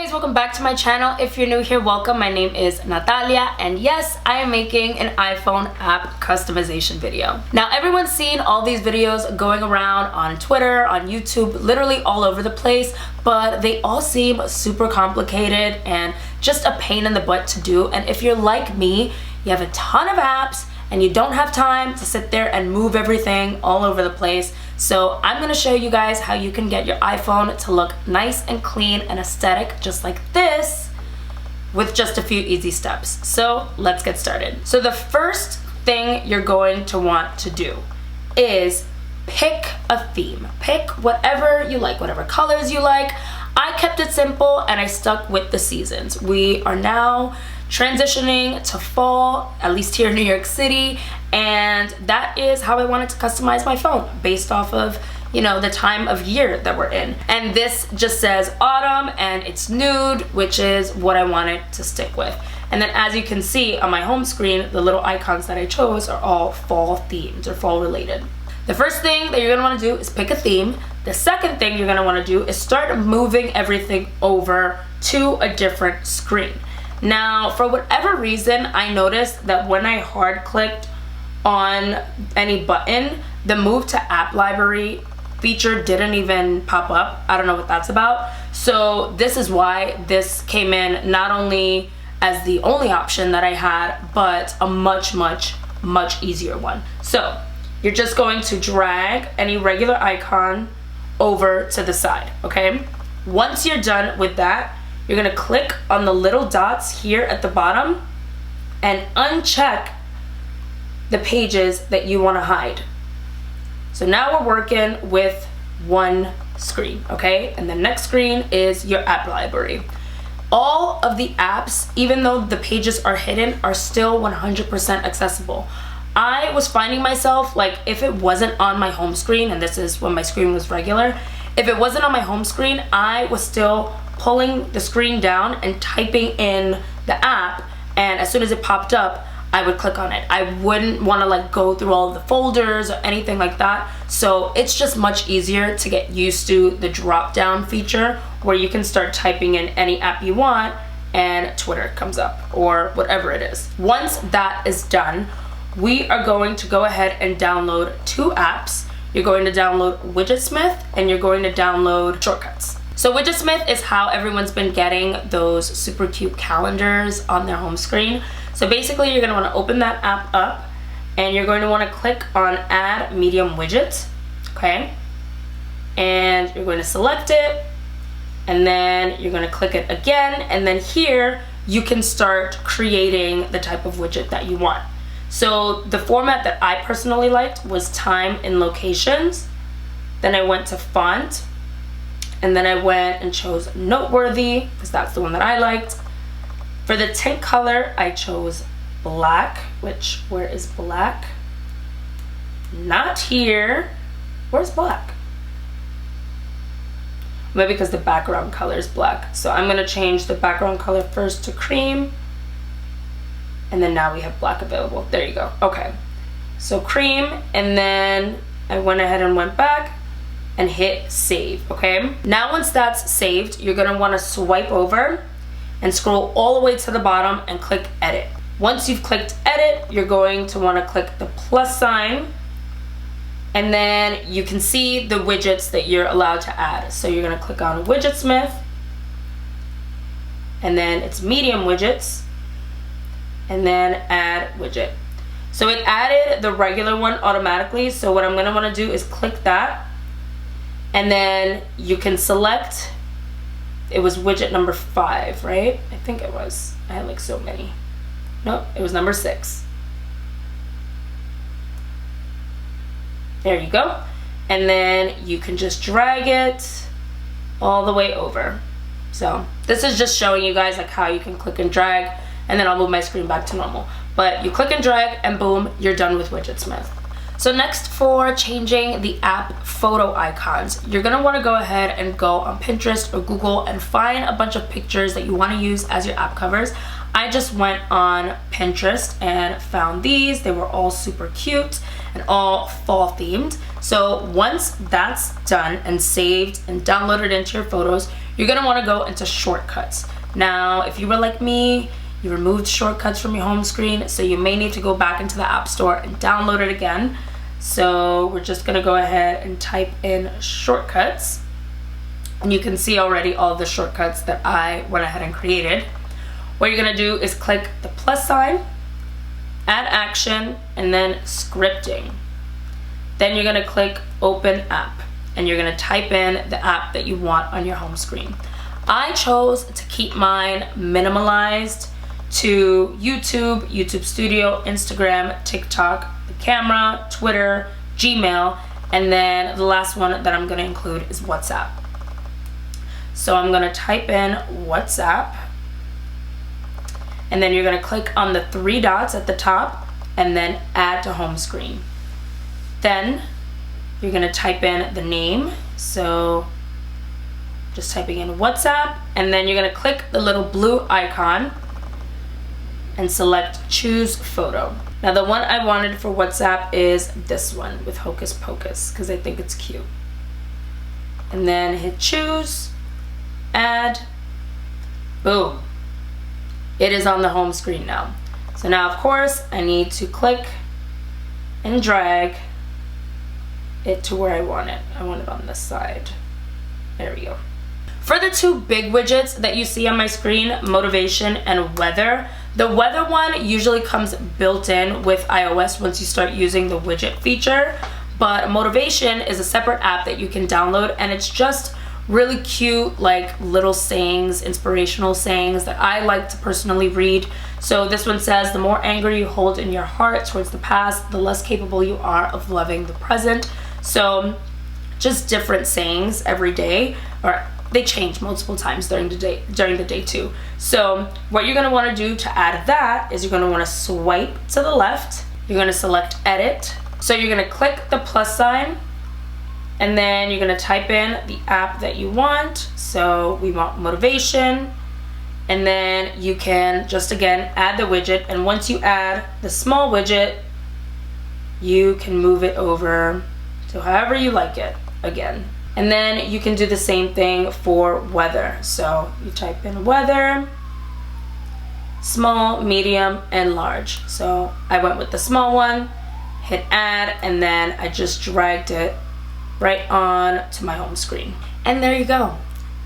guys, welcome back to my channel. If you're new here, welcome. My name is Natalia, and yes, I am making an iPhone app customization video. Now, everyone's seen all these videos going around on Twitter, on YouTube, literally all over the place, but they all seem super complicated and just a pain in the butt to do. And if you're like me, you have a ton of apps and you don't have time to sit there and move everything all over the place. So I'm gonna show you guys how you can get your iPhone to look nice and clean and aesthetic just like this with just a few easy steps. So let's get started. So the first thing you're going to want to do is pick a theme. Pick whatever you like, whatever colors you like. I kept it simple and I stuck with the seasons. We are now transitioning to fall, at least here in New York City, and that is how I wanted to customize my phone based off of, you know, the time of year that we're in. And this just says autumn and it's nude, which is what I wanted to stick with. And then as you can see on my home screen, the little icons that I chose are all fall themed or fall related. The first thing that you're gonna wanna do is pick a theme. The second thing you're gonna wanna do is start moving everything over to a different screen. Now, for whatever reason, I noticed that when I hard clicked on any button, the move to app library feature didn't even pop up. I don't know what that's about. So this is why this came in not only as the only option that I had, but a much easier one. So you're just going to drag any regular icon over to the side, okay? Once you're done with that, you're gonna click on the little dots here at the bottom and uncheck the pages that you wanna hide. So now we're working with one screen, okay? And the next screen is your app library. All of the apps, even though the pages are hidden, are still 100% accessible. I was finding myself, like, if it wasn't on my home screen, and this is when my screen was regular, if it wasn't on my home screen, I was still pulling the screen down and typing in the app, and as soon as it popped up, I would click on it. I wouldn't want to like go through all of the folders or anything like that. So it's just much easier to get used to the drop down feature where you can start typing in any app you want and Twitter comes up or whatever it is. Once that is done, we are going to go ahead and download two apps. You're going to download Widgetsmith and you're going to download Shortcuts. So Widgetsmith is how everyone's been getting those super cute calendars on their home screen. So basically you're going to want to open that app up and you're going to want to click on add medium widget, okay? And you're going to select it and then you're going to click it again, and then here you can start creating the type of widget that you want. So the format that I personally liked was time and locations. Then I went to font. And then I went and chose noteworthy because that's the one that I liked. For the tint color, I chose black, which, where is black? Not here. Where's black? Maybe because the background color is black. So I'm gonna change the background color first to cream. And then now we have black available. There you go, okay. So cream, and then I went ahead and went back and hit save, okay? Now once that's saved, you're gonna wanna swipe over and scroll all the way to the bottom and click edit. Once you've clicked edit, you're going to wanna click the plus sign, and then you can see the widgets that you're allowed to add. So you're gonna click on Widgetsmith, and then it's medium widgets, and then add widget. So it added the regular one automatically, so what I'm gonna wanna do is click that, and then you can select, it was widget number 5, right? I think it was. I had like so many. Nope, it was number 6. There you go. And then you can just drag it all the way over. So this is just showing you guys like how you can click and drag, and then I'll move my screen back to normal. But you click and drag and boom, you're done with Widgetsmith. So next, for changing the app photo icons, you're gonna wanna go ahead and go on Pinterest or Google and find a bunch of pictures that you wanna use as your app covers. I just went on Pinterest and found these. They were all super cute and all fall themed. So once that's done and saved and downloaded into your photos, you're gonna wanna go into shortcuts. Now, if you were like me, you removed shortcuts from your home screen, so you may need to go back into the App Store and download it again. So we're just gonna go ahead and type in shortcuts. And you can see already all the shortcuts that I went ahead and created. What you're gonna do is click the plus sign, add action, and then scripting. Then you're gonna click open app, and you're gonna type in the app that you want on your home screen. I chose to keep mine minimalized to YouTube, YouTube Studio, Instagram, TikTok, the camera, Twitter, Gmail, and then the last one that I'm gonna include is WhatsApp. So I'm gonna type in WhatsApp, and then you're gonna click on the 3 dots at the top and then add to home screen. Then you're gonna type in the name, so just typing in WhatsApp, and then you're gonna click the little blue icon and select choose photo. Now the one I wanted for WhatsApp is this one with Hocus Pocus because I think it's cute. And then hit choose, add, boom. It is on the home screen now. So now of course I need to click and drag it to where I want it. I want it on this side. There we go. For the 2 big widgets that you see on my screen, motivation and weather, the weather one usually comes built in with iOS once you start using the widget feature, but motivation is a separate app that you can download, and it's just really cute, like little sayings, inspirational sayings that I like to personally read. So this one says, the more anger you hold in your heart towards the past, the less capable you are of loving the present. So just different sayings every day, or they change multiple times during the day too. So what you're gonna wanna do to add that is you're gonna wanna swipe to the left, you're gonna select edit. So you're gonna click the plus sign, and then you're gonna type in the app that you want. So we want motivation, and then you can just again add the widget, and once you add the small widget, you can move it over to however you like it again. And then you can do the same thing for weather. So you type in weather, small, medium, and large. So I went with the small one, hit add, and then I just dragged it right on to my home screen. And there you go.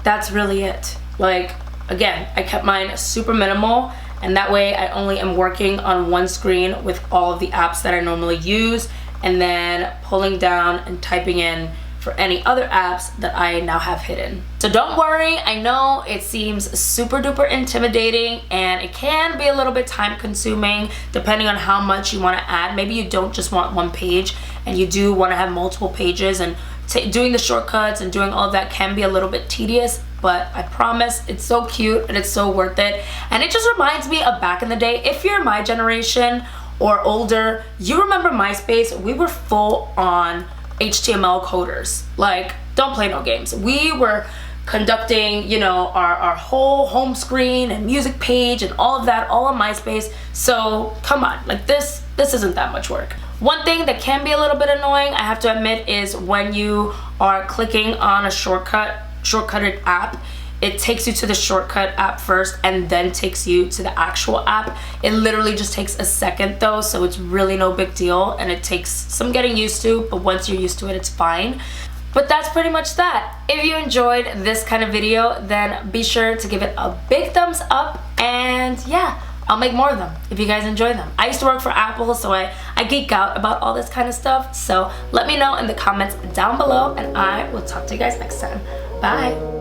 That's really it. Like, again, I kept mine super minimal, and that way I only am working on one screen with all of the apps that I normally use, and then pulling down and typing in for any other apps that I now have hidden. So don't worry, I know it seems super duper intimidating and it can be a little bit time consuming depending on how much you want to add. Maybe you don't just want one page and you do want to have multiple pages, and doing the shortcuts and doing all of that can be a little bit tedious, but I promise it's so cute and it's so worth it. And it just reminds me of back in the day. If you're my generation or older, you remember MySpace. We were full on HTML coders. Like, don't play no games. We were conducting, you know, our whole home screen and music page and all of that all on MySpace. So come on, like this isn't that much work. One thing that can be a little bit annoying, I have to admit, is when you are clicking on a shortcutted app, it takes you to the shortcut app first and then takes you to the actual app. It literally just takes a second though, so it's really no big deal, and it takes some getting used to, but once you're used to it, it's fine. But that's pretty much that. If you enjoyed this kind of video, then be sure to give it a big thumbs up, and yeah, I'll make more of them if you guys enjoy them. I used to work for Apple, so I geek out about all this kind of stuff. So let me know in the comments down below, and I will talk to you guys next time. Bye.